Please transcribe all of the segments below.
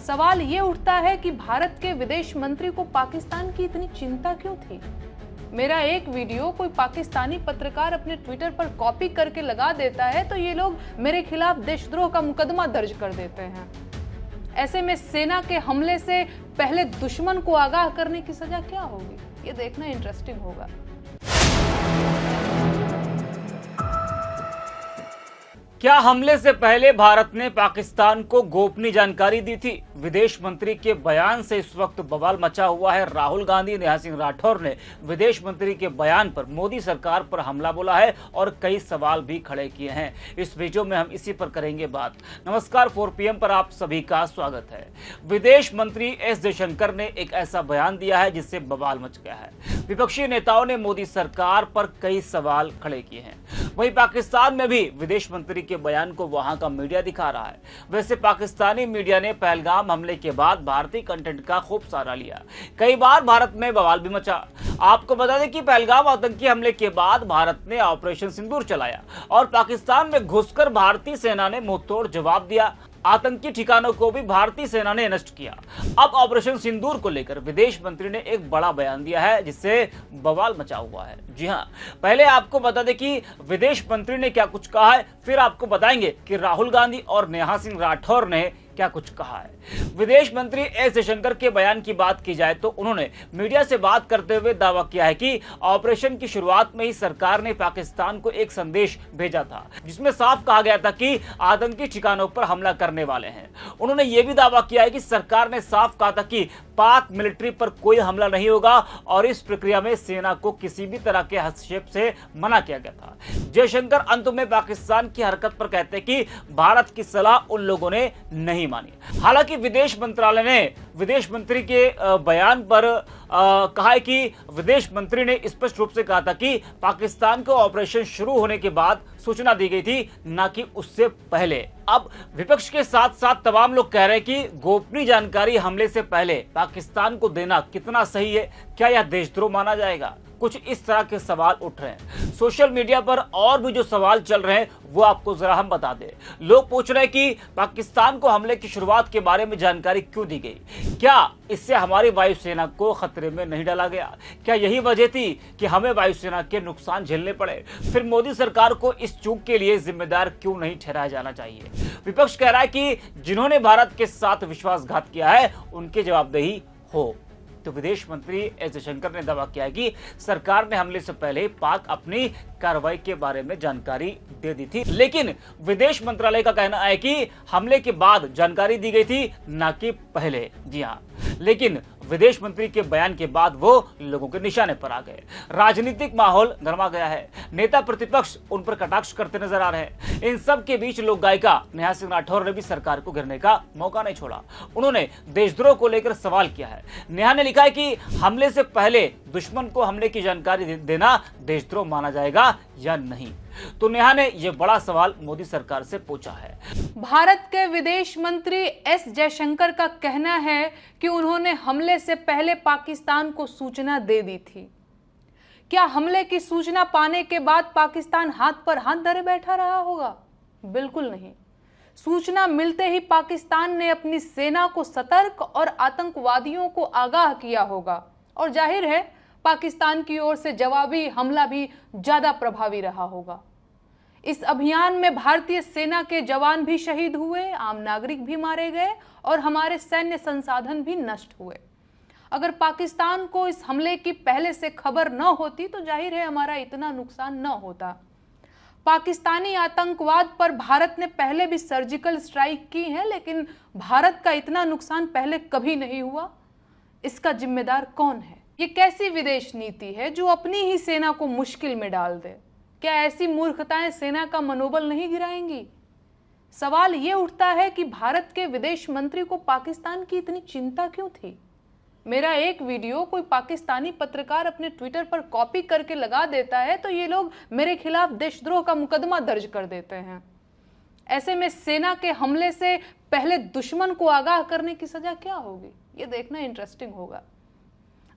सवाल ये उठता है कि भारत के विदेश मंत्री को पाकिस्तान की इतनी चिंता क्यों थी। मेरा एक वीडियो कोई पाकिस्तानी पत्रकार अपने ट्विटर पर कॉपी करके लगा देता है तो ये लोग मेरे खिलाफ देशद्रोह का मुकदमा दर्ज कर देते हैं। ऐसे में सेना के हमले से पहले दुश्मन को आगाह करने की सजा क्या होगी, ये देखना इंटरेस्टिंग होगा। क्या हमले से पहले भारत ने पाकिस्तान को गोपनीय जानकारी दी थी? विदेश मंत्री के बयान से इस वक्त बवाल मचा हुआ है। राहुल गांधी, नेहा सिंह राठौर ने विदेश मंत्री के बयान पर मोदी सरकार पर हमला बोला है और कई सवाल भी खड़े किए हैं। इस वीडियो में हम इसी पर करेंगे बात। नमस्कार, 4 PM पर आप सभी का स्वागत है। विदेश मंत्री एस जयशंकर ने एक ऐसा बयान दिया है जिससे बवाल मच गया है। विपक्षी नेताओं ने मोदी सरकार पर कई सवाल खड़े किए हैं। वहीं पाकिस्तान में भी विदेश मंत्री के बयान को वहां का मीडिया दिखा रहा है। वैसे पाकिस्तानी मीडिया ने पहलगाम हमले के बाद भारतीय कंटेंट का खूब सहारा लिया। कई बार भारत में बवाल भी मचा। आपको बता दें कि पहलगाम आतंकी हमले के बाद भारत ने ऑपरेशन सिंदूर चलाया और पाकिस्तान में घुसकर भारतीय सेना ने मुंहतोड़ जवाब दिया। आतंकी ठिकानों को भी भारतीय सेना ने नष्ट किया। अब ऑपरेशन सिंदूर को लेकर विदेश मंत्री ने एक बड़ा बयान दिया है जिससे बवाल मचा हुआ है। जी हां, पहले आपको बता दें कि विदेश मंत्री ने क्या कुछ कहा है, फिर आपको बताएंगे कि राहुल गांधी और नेहा सिंह राठौर ने क्या कुछ कहा है। विदेश मंत्री एस जयशंकर के बयान की बात की जाए तो उन्होंने मीडिया से बात करते हुए दावा किया है कि ऑपरेशन की शुरुआत में ही सरकार ने पाकिस्तान को एक संदेश भेजा था जिसमें साफ कहा गया था कि आतंकी ठिकानों पर हमला करने वाले हैं। उन्होंने यह भी दावा किया है कि सरकार ने साफ कहा था कि पाक मिलिट्री पर कोई हमला नहीं होगा और इस प्रक्रिया में सेना को किसी भी तरह के हस्तक्षेप से मना किया गया था। जयशंकर अंत में पाकिस्तान की हरकत पर कहते हैं कि भारत की सलाह उन लोगों ने नहीं मानी। हालांकि विदेश मंत्रालय ने विदेश मंत्री के बयान पर कहा है कि विदेश मंत्री ने स्पष्ट रूप से कहा था कि पाकिस्तान को ऑपरेशन शुरू होने के बाद सूचना दी गई थी, ना कि उससे पहले। अब विपक्ष के साथ साथ तमाम लोग कह रहे हैं कि गोपनीय जानकारी हमले से पहले पाकिस्तान को देना कितना सही है, क्या यह देशद्रोह माना जाएगा? कुछ इस तरह के सवाल उठ रहे हैं। सोशल मीडिया पर और भी जो सवाल चल रहे हैं वो आपको जरा हम बता दें। लोग पूछ रहे हैं कि पाकिस्तान को हमले की शुरुआत के बारे में जानकारी क्यों दी गई? क्या इससे हमारी वायुसेना को खतरे में नहीं डाला गया? क्या यही वजह थी कि हमें वायुसेना के नुकसान झेलने पड़े? फिर मोदी सरकार को इस चूक के लिए जिम्मेदार क्यों नहीं ठहराया जाना चाहिए? विपक्ष कह रहा है कि जिन्होंने भारत के साथ विश्वासघात किया है उनकी जवाबदेही हो। तो विदेश मंत्री एस जयशंकर ने दावा किया है कि सरकार ने हमले से पहले पाक अपनी कार्रवाई के बारे में जानकारी दे दी थी, लेकिन विदेश मंत्रालय का कहना है कि हमले के बाद जानकारी दी गई थी, ना कि पहले। जी हां, लेकिन विदेश मंत्री के बयान के बाद वो लोगों के निशाने पर आ गए। राजनीतिक माहौल गरमा गया है। नेता प्रतिपक्ष उन पर कटाक्ष करते नजर आ रहे हैं। इन सब के बीच लोक गायिका नेहा सिंह राठौर ने भी सरकार को घेरने का मौका नहीं छोड़ा। उन्होंने देशद्रोह को लेकर सवाल किया है। नेहा ने लिखा है कि हमले से पहले दुश्मन को हमले की जानकारी देना देशद्रोह माना जाएगा या नहीं। तो नेहा ने यह बड़ा सवाल मोदी सरकार से पूछा है। भारत के विदेश मंत्री एस जयशंकर का कहना है कि उन्होंने हमले से पहले पाकिस्तान को सूचना दे दी थी। क्या हमले की सूचना पाने के बाद पाकिस्तान हाथ पर हाथ धरे बैठा रहा होगा? बिल्कुल नहीं। सूचना मिलते ही पाकिस्तान ने अपनी सेना को सतर्क और आतंकवादियों को आगाह किया होगा और जाहिर है पाकिस्तान की ओर से जवाबी हमला भी ज्यादा प्रभावी रहा होगा। इस अभियान में भारतीय सेना के जवान भी शहीद हुए, आम नागरिक भी मारे गए और हमारे सैन्य संसाधन भी नष्ट हुए। अगर पाकिस्तान को इस हमले की पहले से खबर न होती तो जाहिर है हमारा इतना नुकसान न होता। पाकिस्तानी आतंकवाद पर भारत ने पहले भी सर्जिकल स्ट्राइक की है, लेकिन भारत का इतना नुकसान पहले कभी नहीं हुआ। इसका जिम्मेदार कौन है? ये कैसी विदेश नीति है जो अपनी ही सेना को मुश्किल में डाल दे? क्या ऐसी मूर्खताएं सेना का मनोबल नहीं गिराएंगी? सवाल ये उठता है कि भारत के विदेश मंत्री को पाकिस्तान की इतनी चिंता क्यों थी। मेरा एक वीडियो कोई पाकिस्तानी पत्रकार अपने ट्विटर पर कॉपी करके लगा देता है तो ये लोग मेरे खिलाफ देशद्रोह का मुकदमा दर्ज कर देते हैं। ऐसे में सेना के हमले से पहले दुश्मन को आगाह करने की सजा क्या होगी, ये देखना इंटरेस्टिंग होगा।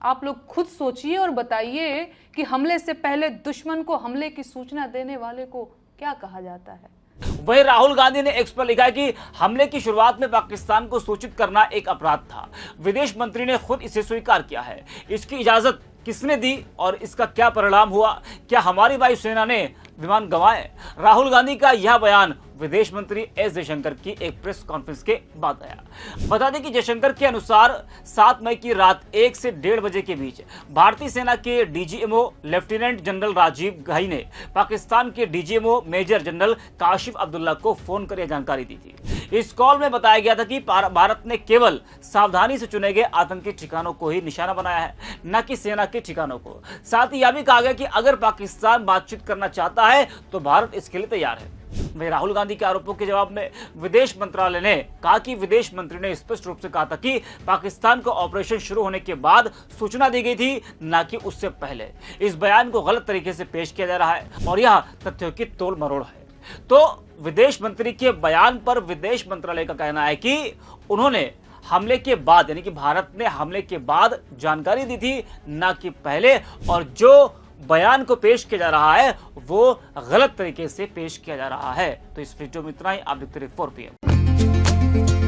आप लोग खुद सोचिए और बताइए कि हमले से पहले दुश्मन को हमले की सूचना देने वाले को क्या कहा जाता है। वहीं राहुल गांधी ने एक्स पर लिखा है कि हमले की शुरुआत में पाकिस्तान को सूचित करना एक अपराध था। विदेश मंत्री ने खुद इसे स्वीकार किया है। इसकी इजाजत किसने दी और इसका क्या परिणाम हुआ? क्या हमारी वायुसेना ने विमान गंवाए? राहुल गांधी का यह बयान विदेश मंत्री एस जयशंकर की एक प्रेस कॉन्फ्रेंस के बाद आया। बता दें कि जयशंकर के अनुसार 7 मई की रात 1 से 1:30 बजे के बीच भारतीय सेना के डीजीएमओ लेफ्टिनेंट जनरल राजीव घाई ने पाकिस्तान के DGMO major general Kashif Abdullah को फोन कर यह जानकारी दी थी। इस कॉल में बताया गया था कि भारत ने केवल सावधानी से चुने गए आतंकी ठिकानों को ही निशाना बनाया है, न कि सेना के ठिकानों को। साथ ही यह भी कहा गया कि अगर पाकिस्तान बातचीत करना चाहता है तो भारत इसके लिए तैयार है। वहीं राहुल गांधी के आरोपों के जवाब में विदेश मंत्रालय ने कहा कि विदेश मंत्री ने स्पष्ट रूप से कहा था कि पाकिस्तान को ऑपरेशन शुरू होने के बाद सूचना दी गई थी, न कि उससे पहले। इस बयान को गलत तरीके से पेश किया जा रहा है और यह तथ्यों की तोड़ मरोड़ है। तो विदेश मंत्री के बयान पर विदेश मंत्रालय का कहना है कि उन्होंने हमले के बाद, यानी कि भारत ने हमले के बाद जानकारी दी थी, न कि पहले, और जो बयान को पेश किया जा रहा है वो गलत तरीके से पेश किया जा रहा है। तो इस वीडियो में इतना ही। आप देखते रहिए 4PM।